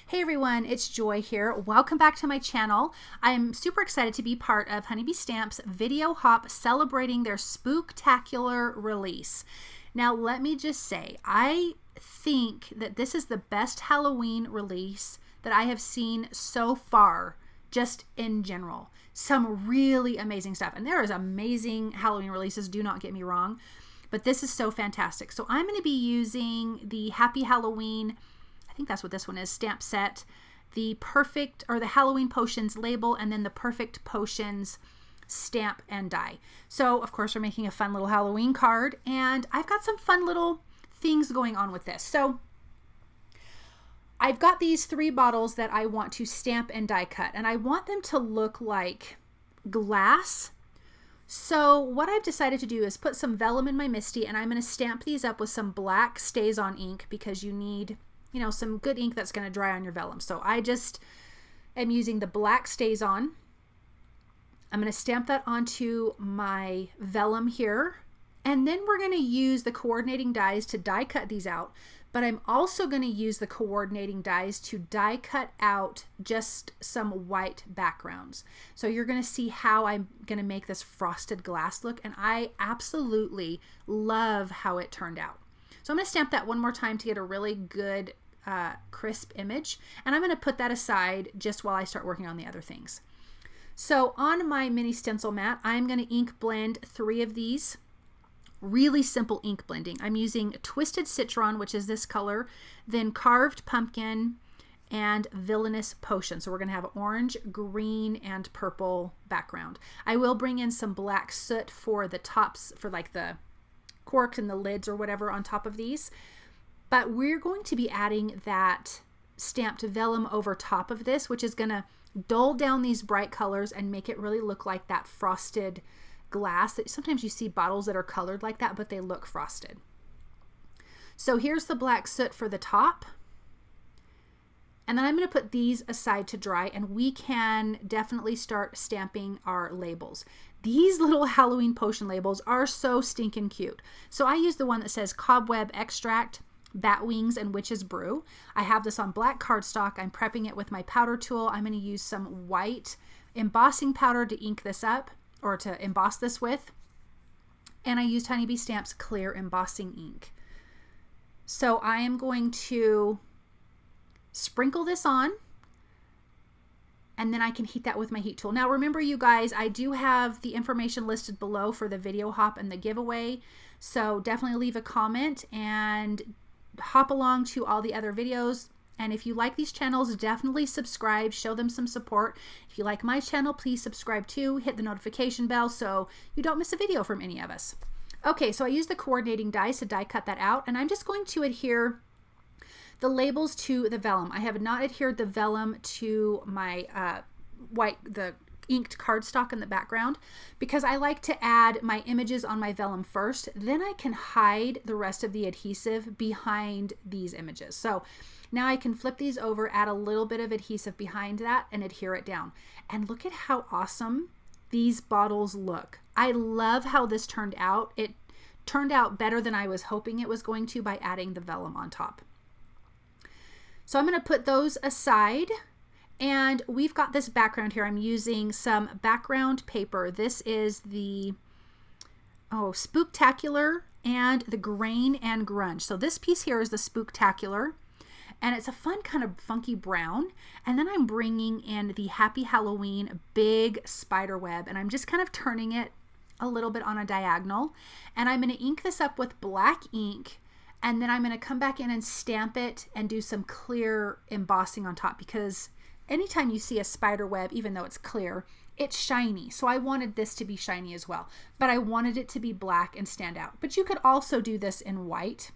Hey everyone, it's Joy here. Welcome back to my channel. I'm super excited to be part of HoneyBee Stamp's video hop celebrating their Spooktacular release. Now let me just say, I think that this is the best Halloween release that I have seen so far, just in general. Some really amazing stuff. And there is amazing Halloween releases, do not get me wrong, but this is so fantastic. So I'm going to be using the Happy Halloween, I think that's what this one is, stamp set, the Perfect, or the Halloween Potions label, and then the Perfect Potions stamp and die. So of course we're making a fun little Halloween card, and I've got some fun little things going on with this. So I've got these 3 bottles that I want to stamp and die cut, and I want them to look like glass. So what I've decided to do is put some vellum in my MISTI, and I'm going to stamp these up with some black StazOn ink, because you need, you know, some good ink that's going to dry on your vellum. So I just am using the black StazOn. I'm going to stamp that onto my vellum here, and then we're going to use the coordinating dies to die cut these out. But I'm also going to use the coordinating dies to die cut out just some white backgrounds. So you're going to see how I'm going to make this frosted glass look, and I absolutely love how it turned out. So I'm going to stamp that one more time to get a really good crisp image, and I'm going to put that aside just while I start working on the other things. So on my mini stencil mat, I'm going to ink blend 3 of these. Really simple ink blending. I'm using Twisted Citron, which is this color, then Carved Pumpkin, and Villainous Potion. So we're going to have orange, green, and purple background. I will bring in some black soot for the tops, for like the corks and the lids or whatever on top of these. But we're going to be adding that stamped vellum over top of this, which is going to dull down these bright colors and make it really look like that frosted glass. Sometimes you see bottles that are colored like that, but they look frosted. So here's the black soot for the top. And then I'm going to put these aside to dry, and we can definitely start stamping our labels. These little Halloween potion labels are so stinking cute. So I use the one that says Cobweb Extract, Bat Wings, and Witch's Brew. I have this on black cardstock. I'm prepping it with my powder tool. I'm going to use some white embossing powder to ink this up, or to emboss this with. And I used HoneyBee Stamp's clear embossing ink. So I am going to sprinkle this on, and then I can heat that with my heat tool. Now remember, you guys, I do have the information listed below for the video hop and the giveaway. So definitely leave a comment and hop along to all the other videos. And if you like these channels, definitely subscribe, show them some support. If you like my channel, please subscribe too. Hit the notification bell so you don't miss a video from any of us. Okay, so I used the coordinating dies to die cut that out, and I'm just going to adhere the labels to the vellum. I have not adhered the vellum to my the inked cardstock in the background, because I like to add my images on my vellum first. Then I can hide the rest of the adhesive behind these images. So now I can flip these over, add a little bit of adhesive behind that, and adhere it down. And look at how awesome these bottles look. I love how this turned out. It turned out better than I was hoping it was going to by adding the vellum on top. So I'm going to put those aside, and we've got this background here. I'm using some background paper. This is the Spooktacular and the Grain and Grunge. So this piece here is the Spooktacular, and it's a fun kind of funky brown. And then I'm bringing in the Happy Halloween big spider web, and I'm just kind of turning it a little bit on a diagonal. And I'm going to ink this up with black ink, and then I'm going to come back in and stamp it and do some clear embossing on top, because anytime you see a spider web, even though it's clear, it's shiny. So I wanted this to be shiny as well, but I wanted it to be black and stand out. But you could also do this in white,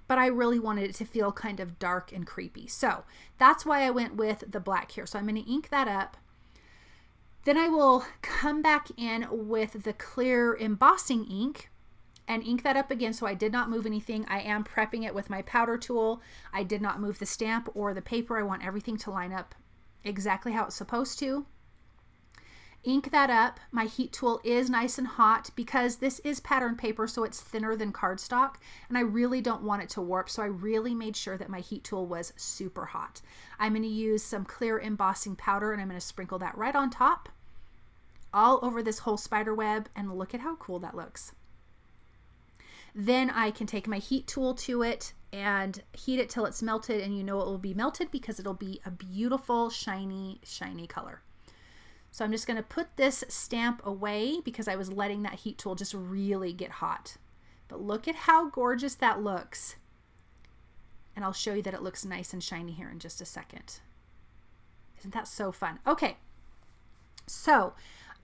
but I really wanted it to feel kind of dark and creepy. So that's why I went with the black here. So I'm going to ink that up. Then I will come back in with the clear embossing ink and ink that up again. So I did not move anything. I am prepping it with my powder tool. I did not move the stamp or the paper. I want everything to line up exactly how it's supposed to. ink that up. My heat tool is nice and hot because this is pattern paper, so it's thinner than cardstock, and I really don't want it to warp, so I really made sure that my heat tool was super hot. I'm going to use some clear embossing powder, and I'm going to sprinkle that right on top, all over this whole spider web, and look at how cool that looks. Then I can take my heat tool to it and heat it till it's melted, and you know it will be melted because it'll be a beautiful, shiny, shiny color. So I'm just going to put this stamp away because I was letting that heat tool just really get hot. But look at how gorgeous that looks. And I'll show you that it looks nice and shiny here in just a second. Isn't that so fun? Okay, so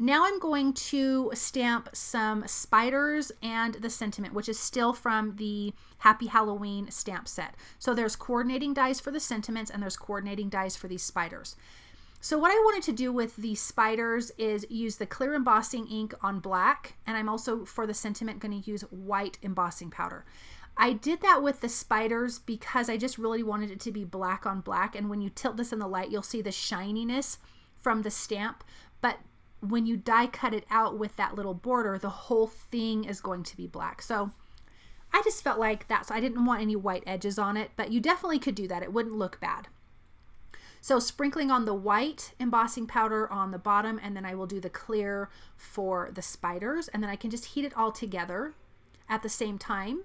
now I'm going to stamp some spiders and the sentiment, which is still from the Happy Halloween stamp set. So there's coordinating dies for the sentiments and there's coordinating dies for these spiders. So what I wanted to do with the spiders is use the clear embossing ink on black, and I'm also for the sentiment going to use white embossing powder. I did that with the spiders because I just really wanted it to be black on black, and when you tilt this in the light you'll see the shininess from the stamp, but when you die cut it out with that little border, the whole thing is going to be black. So I just felt like that, so I didn't want any white edges on it, but you definitely could do that. It wouldn't look bad. So sprinkling on the white embossing powder on the bottom, and then I will do the clear for the spiders, and then I can just heat it all together at the same time,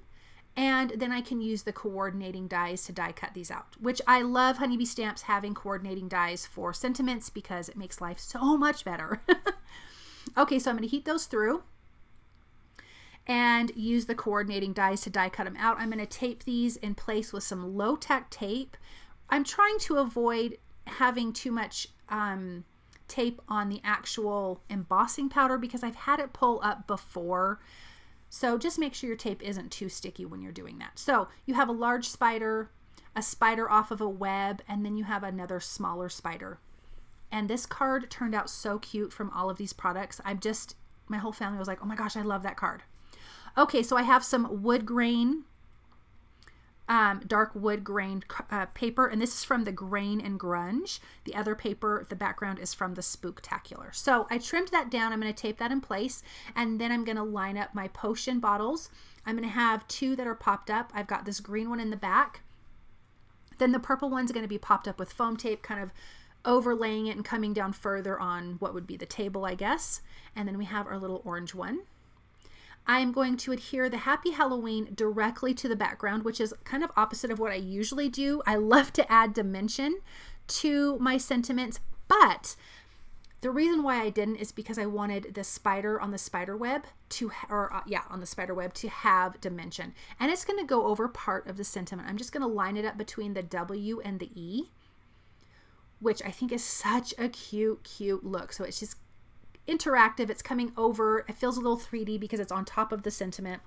and then I can use the coordinating dies to die cut these out, which I love HoneyBee Stamps having coordinating dies for sentiments because it makes life so much better. Okay, so I'm going to heat those through and use the coordinating dies to die cut them out. I'm going to tape these in place with some low-tack tape. I'm trying to avoid having too much tape on the actual embossing powder because I've had it pull up before. So just make sure your tape isn't too sticky when you're doing that. So you have a large spider, a spider off of a web, and then you have another smaller spider. And this card turned out so cute from all of these products. My whole family was like, oh my gosh, I love that card. Okay, so I have some wood grain, dark wood grain paper, and this is from the Grain and Grunge. The other paper, the background is from the Spooktacular. So I trimmed that down. I'm going to tape that in place, and then I'm going to line up my potion bottles. I'm going to have two that are popped up. I've got this green one in the back. Then the purple one's going to be popped up with foam tape, kind of overlaying it and coming down further on what would be the table, I guess. And then we have our little orange one. I'm going to adhere the Happy Halloween directly to the background, which is kind of opposite of what I usually do. I love to add dimension to my sentiments, but the reason why I didn't is because I wanted the spider on the spider web to, on the spider web to have dimension. And it's going to go over part of the sentiment. I'm just going to line it up between the W and the E, which I think is such a cute, cute look. So it's just interactive. It's coming over. It feels a little 3D because it's on top of the sentiment.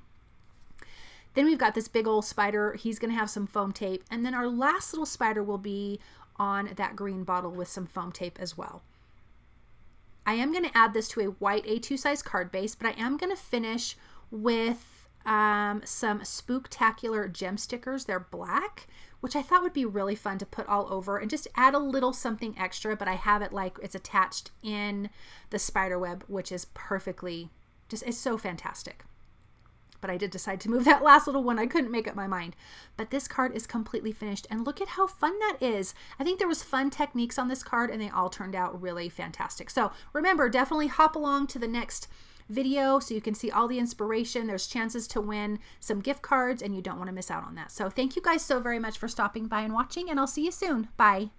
Then we've got this big old spider. He's going to have some foam tape. And then our last little spider will be on that green bottle with some foam tape as well. I am going to add this to a white A2 size card base, but I am going to finish with some Spooktacular gem stickers. They're black, which I thought would be really fun to put all over and just add a little something extra, but I have it like it's attached in the spider web, which is perfectly, it's so fantastic. But I did decide to move that last little one. I couldn't make up my mind. But this card is completely finished, and look at how fun that is. I think there was fun techniques on this card, and they all turned out really fantastic. So remember, definitely hop along to the next video so you can see all the inspiration. There's chances to win some gift cards, and you don't want to miss out on that. So thank you guys so very much for stopping by and watching, and I'll see you soon. Bye.